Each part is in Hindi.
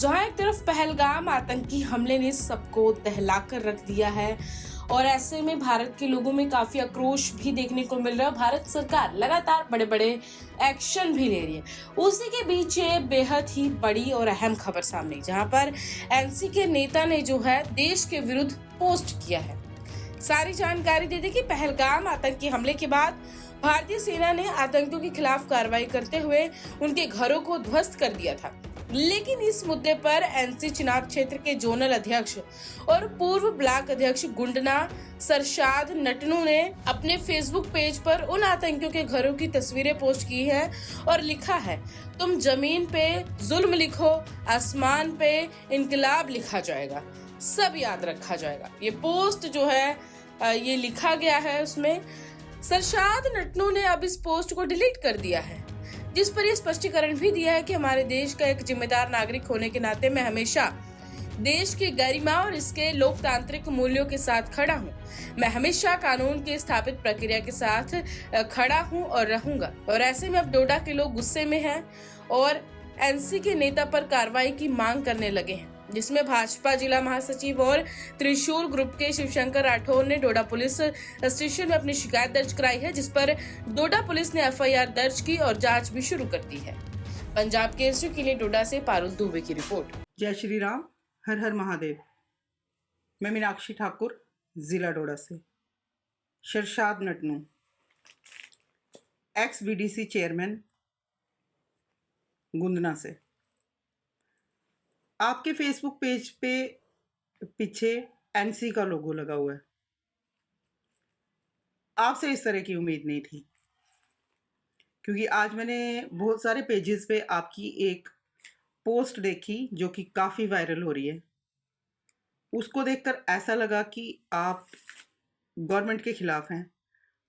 जहां एक तरफ पहलगाम आतंकी हमले ने सबको दहलाकर रख दिया है और ऐसे में भारत के लोगों में काफी आक्रोश भी देखने को मिल रहा है। भारत सरकार लगातार बड़े बड़े एक्शन भी ले रही है। उसी के बीच ये बेहद ही बड़ी और अहम खबर सामने आई, जहां पर एनसी के नेता ने जो है देश के विरुद्ध पोस्ट किया है। सारी जानकारी दे दी कि पहलगाम आतंकी हमले के बाद भारतीय सेना ने आतंकियों के खिलाफ कार्रवाई करते हुए उनके घरों को ध्वस्त कर दिया था। लेकिन इस मुद्दे पर एनसी चुनाव क्षेत्र के जोनल अध्यक्ष और पूर्व ब्लॉक अध्यक्ष गुंडना सरशाद नटनू ने अपने फेसबुक पेज पर उन आतंकियों के घरों की तस्वीरें पोस्ट की हैं और लिखा है, तुम जमीन पे जुल्म लिखो, आसमान पे इनकलाब लिखा जाएगा, सब याद रखा जाएगा। ये पोस्ट जो है ये लिखा गया है, उसमें सरशाद नटनू ने अब इस पोस्ट को डिलीट कर दिया है, जिस पर यह स्पष्टीकरण भी दिया है कि हमारे देश का एक जिम्मेदार नागरिक होने के नाते मैं हमेशा देश की गरिमा और इसके लोकतांत्रिक मूल्यों के साथ खड़ा हूँ। मैं हमेशा कानून की स्थापित प्रक्रिया के साथ खड़ा हूँ और रहूंगा। और ऐसे में अब डोडा के लोग गुस्से में हैं और एनसी के नेता पर कार्रवाई की मांग करने लगे हैं, जिसमें भाजपा जिला महासचिव और त्रिशूल ग्रुप के शिवशंकर राठौर ने डोडा पुलिस स्टेशन में अपनी शिकायत दर्ज कराई है, जिस पर डोडा पुलिस ने एफआईआर दर्ज की और जांच भी शुरू कर दी है। पंजाब केसरी के लिए डोडा से पारुल दुबे की रिपोर्ट। जय श्री राम, हर हर महादेव। मैं मीनाक्षी ठाकुर, जिला डोडा से। सरशाद नटनू, एक्स बीडीसी चेयरमैन, गुंदना से। आपके फेसबुक पेज पे पीछे एनसी का लोगो लगा हुआ है। आपसे इस तरह की उम्मीद नहीं थी, क्योंकि आज मैंने बहुत सारे पेजेस पे आपकी एक पोस्ट देखी जो कि काफ़ी वायरल हो रही है। उसको देखकर ऐसा लगा कि आप गवर्नमेंट के खिलाफ हैं,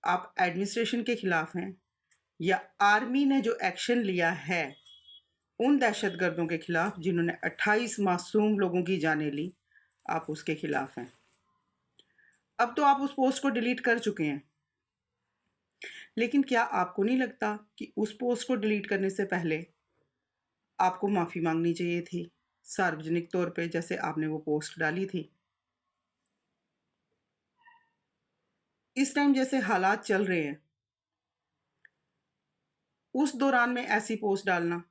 आप एडमिनिस्ट्रेशन के खिलाफ हैं, या आर्मी ने जो एक्शन लिया है उन दहशतगर्दों के खिलाफ जिन्होंने 28 मासूम लोगों की जानें ली, आप उसके खिलाफ हैं। अब तो आप उस पोस्ट को डिलीट कर चुके हैं, लेकिन क्या आपको नहीं लगता कि उस पोस्ट को डिलीट करने से पहले आपको माफ़ी मांगनी चाहिए थी, सार्वजनिक तौर पे, जैसे आपने वो पोस्ट डाली थी? इस टाइम जैसे हालात चल रहे हैं, उस दौरान में ऐसी पोस्ट डालना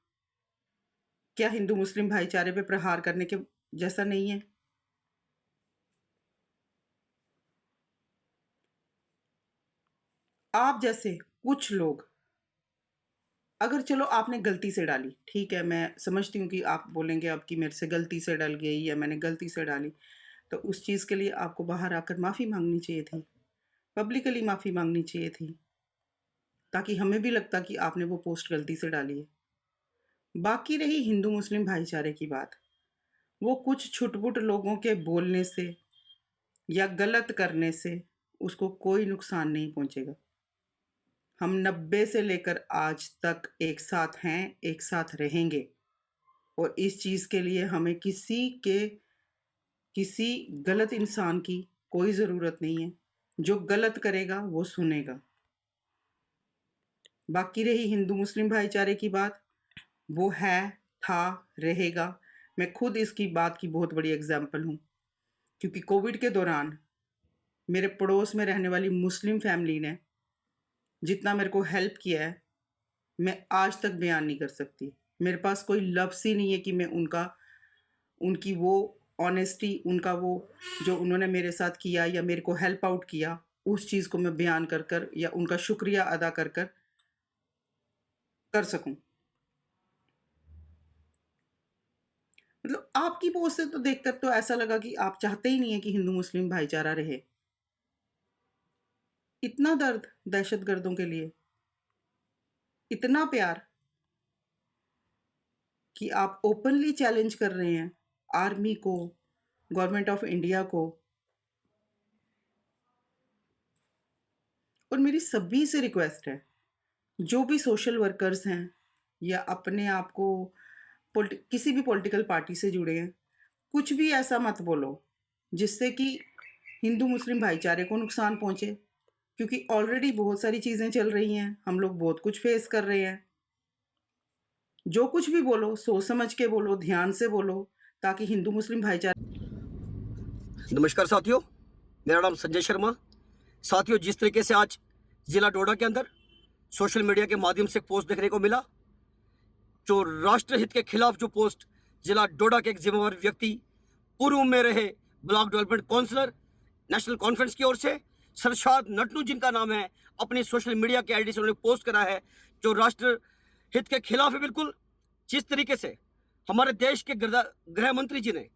क्या हिंदू मुस्लिम भाईचारे पे प्रहार करने के जैसा नहीं है? आप जैसे कुछ लोग, अगर चलो आपने गलती से डाली, ठीक है, मैं समझती हूँ कि आप बोलेंगे अब कि मेरे से गलती से डल गई या मैंने गलती से डाली, तो उस चीज़ के लिए आपको बाहर आकर माफ़ी मांगनी चाहिए थी, पब्लिकली माफ़ी मांगनी चाहिए थी, ताकि हमें भी लगता कि आपने वो पोस्ट गलती से डाली है। बाकी रही हिंदू मुस्लिम भाईचारे की बात, वो कुछ छुटपुट लोगों के बोलने से या गलत करने से उसको कोई नुकसान नहीं पहुंचेगा। हम 90 से लेकर आज तक एक साथ हैं, एक साथ रहेंगे, और इस चीज़ के लिए हमें किसी गलत इंसान की कोई ज़रूरत नहीं है। जो गलत करेगा वो सुनेगा। बाकी रही हिंदू मुस्लिम भाईचारे की बात, वो है, था, रहेगा। मैं खुद इसकी बात की बहुत बड़ी एग्जाम्पल हूँ, क्योंकि कोविड के दौरान मेरे पड़ोस में रहने वाली मुस्लिम फैमिली ने जितना मेरे को हेल्प किया है, मैं आज तक बयान नहीं कर सकती। मेरे पास कोई लफ्ज़ ही नहीं है कि मैं उनकी वो ऑनेस्टी, उनका वो जो उन्होंने मेरे साथ किया या मेरे को हेल्प आउट किया, उस चीज़ को मैं बयान कर या उनका शुक्रिया अदा कर सकूं। मतलब आपकी पोस्ट से तो देखकर तो ऐसा लगा कि आप चाहते ही नहीं है कि हिंदू मुस्लिम भाईचारा रहे। इतना दर्द दहशतगर्दों के लिए, इतना प्यार कि आप ओपनली चैलेंज कर रहे हैं आर्मी को, गवर्नमेंट ऑफ इंडिया को। और मेरी सभी से रिक्वेस्ट है, जो भी सोशल वर्कर्स हैं या अपने आप को किसी भी पॉलिटिकल पार्टी से जुड़े हैं, कुछ भी ऐसा मत बोलो जिससे कि हिंदू मुस्लिम भाईचारे को नुकसान पहुंचे, क्योंकि ऑलरेडी बहुत सारी चीज़ें चल रही हैं, हम लोग बहुत कुछ फेस कर रहे हैं। जो कुछ भी बोलो सोच समझ के बोलो, ध्यान से बोलो, ताकि हिंदू मुस्लिम भाईचारे नमस्कार साथियों, मेरा नाम संजय शर्मा। साथियों, जिस तरीके से आज जिला डोडा के अंदर सोशल मीडिया के माध्यम से एक पोस्ट देखने को मिला, जो राष्ट्रहित के खिलाफ जो पोस्ट जिला डोडा के एक जिम्मेवार व्यक्ति, पूर्व में रहे block development councillor, National Conference की ओर से सरशाद नटनू जिनका नाम है, अपनी सोशल मीडिया के आईडी से उन्होंने पोस्ट करा है, जो राष्ट्रहित के खिलाफ है। बिल्कुल जिस तरीके से हमारे देश के गृह मंत्री जी ने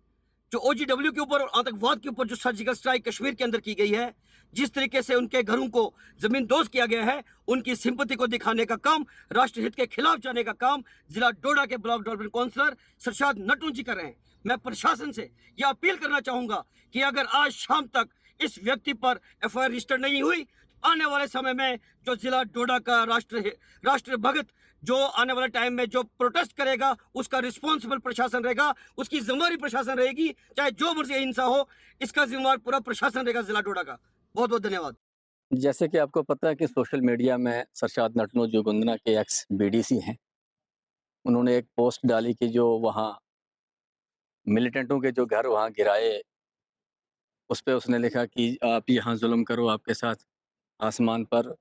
जो OGW के ऊपर और आतंकवाद के ऊपर जो सर्जिकल स्ट्राइक कश्मीर के अंदर की गई है, जिस तरीके से उनके घरों को जमींदोज किया गया है, उनकी सिंपैथी को दिखाने का काम, राष्ट्रहित के खिलाफ जाने का काम जिला डोडा के ब्लॉक डेवलपमेंट काउंसलर सरशाद नटू जी कर रहे हैं। मैं प्रशासन से यह अपील करना चाहूंगा कि अगर आज शाम तक इस व्यक्ति पर FIR रजिस्टर नहीं हुई, आने वाले समय में जो जिला डोडा का राष्ट्र भगत जो आने वाले टाइम में जो प्रोटेस्ट करेगा, उसका रिस्पॉन्सिबल प्रशासन रहेगा, उसकी जिम्मेवारी प्रशासन रहेगी, चाहे जो मर्जी हिंसा हो, इसका जिम्मेवार पूरा प्रशासन रहेगा जिला डोडा का। बहुत बहुत धन्यवाद। जैसे कि आपको पता है कि सोशल मीडिया में सरशाद नटनू जो गुंदना के एक्स BDC हैं, उन्होंने एक पोस्ट डाली कि जो वहाँ मिलिटेंटों के जो घर वहाँ गिराए, उस पे उसने लिखा कि आप यहाँ जुल्म करो, आपके साथ आसमान पर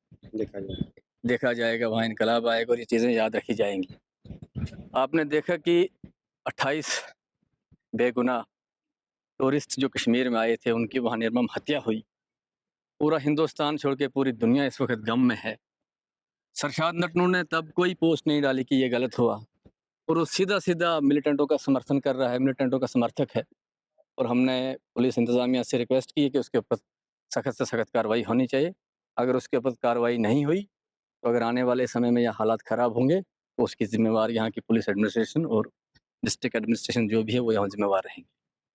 देखा जाएगा, वहाँ इनकलाब आएगा और ये चीज़ें याद रखी जाएंगी। आपने देखा कि 28 बेगुनाह टूरिस्ट जो कश्मीर में आए थे, उनकी वहाँ निर्मम हत्या हुई। पूरा हिंदुस्तान छोड़ के पूरी दुनिया इस वक्त गम में है। सरशाद नटनू ने तब कोई पोस्ट नहीं डाली कि ये गलत हुआ, और वो सीधा सीधा मिलिटेंटों का समर्थन कर रहा है, मिलिटेंटों का समर्थक है। और हमने पुलिस इंतज़ामिया से रिक्वेस्ट की है कि उसके ऊपर सख्त से सख्त कार्रवाई होनी चाहिए। अगर उसके ऊपर कार्रवाई नहीं हुई तो अगर आने वाले समय में यह हालात ख़राब होंगे तो उसकी ज़िम्मेवार यहाँ की पुलिस एडमिनिस्ट्रेशन और डिस्ट्रिक्ट एडमिनिस्ट्रेशन जो भी है वो यहाँ ज़िम्मेवार रहेंगे।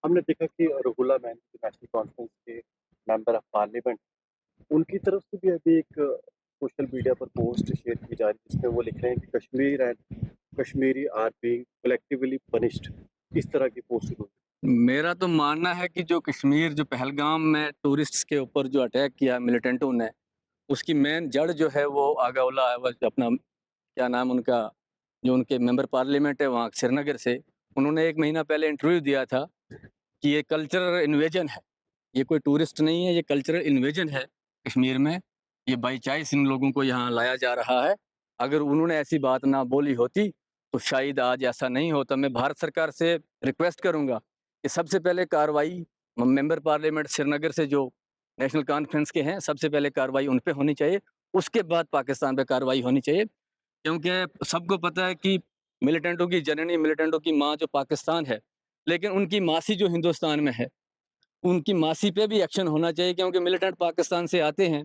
हमने देखा कि रुहुला मैन नेशनल कॉन्फ्रेंस के मेंबर ऑफ पार्लियामेंट, उनकी तरफ से भी अभी एक सोशल मीडिया पर पोस्ट शेयर की जा रही है जिसमें वो लिख रहे हैं कि Kashmir and Kashmiri are being collectively punished. इस तरह की पोस्ट हुई। मेरा तो मानना है कि जो कश्मीर जो पहलगाम में टूरिस्ट्स के ऊपर जो अटैक किया मिलिटेंटों ने, उसकी मेन जड़ जो है वो आगाउल्ला है, वो अपना क्या नाम उनका, जो उनके मेंबर पार्लियामेंट है वहाँ श्रीनगर से, उन्होंने 1 महीना पहले इंटरव्यू दिया था कि ये कल्चरल इन्वेजन है, ये कोई टूरिस्ट नहीं है, ये कल्चरल इन्वेजन है कश्मीर में, ये बाई चांस इन लोगों को यहाँ लाया जा रहा है। अगर उन्होंने ऐसी बात ना बोली होती तो शायद आज ऐसा नहीं होता। मैं भारत सरकार से रिक्वेस्ट करूँगा कि सबसे पहले कार्रवाई मेंबर पार्लियामेंट श्रीनगर से जो नेशनल कॉन्फ्रेंस के हैं, सबसे पहले कार्रवाई उन पे होनी चाहिए, उसके बाद पाकिस्तान पे कार्रवाई होनी चाहिए। क्योंकि सबको पता है कि मिलिटेंटों की जननी, मिलिटेंटों की माँ जो पाकिस्तान है, लेकिन उनकी मासी जो हिंदुस्तान में है, उनकी मासी पे भी एक्शन होना चाहिए। क्योंकि मिलिटेंट पाकिस्तान से आते हैं,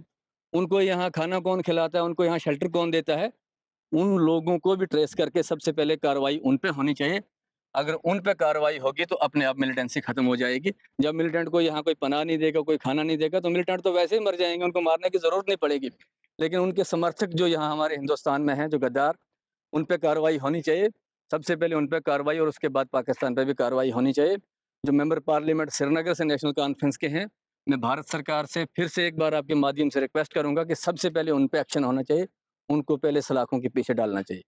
उनको यहाँ खाना कौन खिलाता है, उनको यहाँ शेल्टर कौन देता है, उन लोगों को भी ट्रेस करके सबसे पहले कार्रवाई उन पे होनी चाहिए। अगर उन पे कार्रवाई होगी तो अपने आप मिलिटेंसी खत्म हो जाएगी। जब मिलिटेंट को यहाँ कोई पनाह नहीं देगा, कोई खाना नहीं देगा, तो मिलिटेंट तो वैसे ही मर जाएंगे, उनको मारने की ज़रूरत नहीं पड़ेगी। लेकिन उनके समर्थक जो यहाँ हमारे हिंदुस्तान में हैं, जो गद्दार, उन पे कार्रवाई होनी चाहिए। सबसे पहले उन पे कार्रवाई और उसके बाद पाकिस्तान पे भी कार्रवाई होनी चाहिए। जो मेंबर पार्लियामेंट श्रीनगर से नेशनल कॉन्फ्रेंस के हैं, मैं भारत सरकार से फिर से एक बार आपके माध्यम से रिक्वेस्ट करूँगा कि सबसे पहले उन पे एक्शन होना चाहिए, उनको पहले सलाखों के पीछे डालना चाहिए।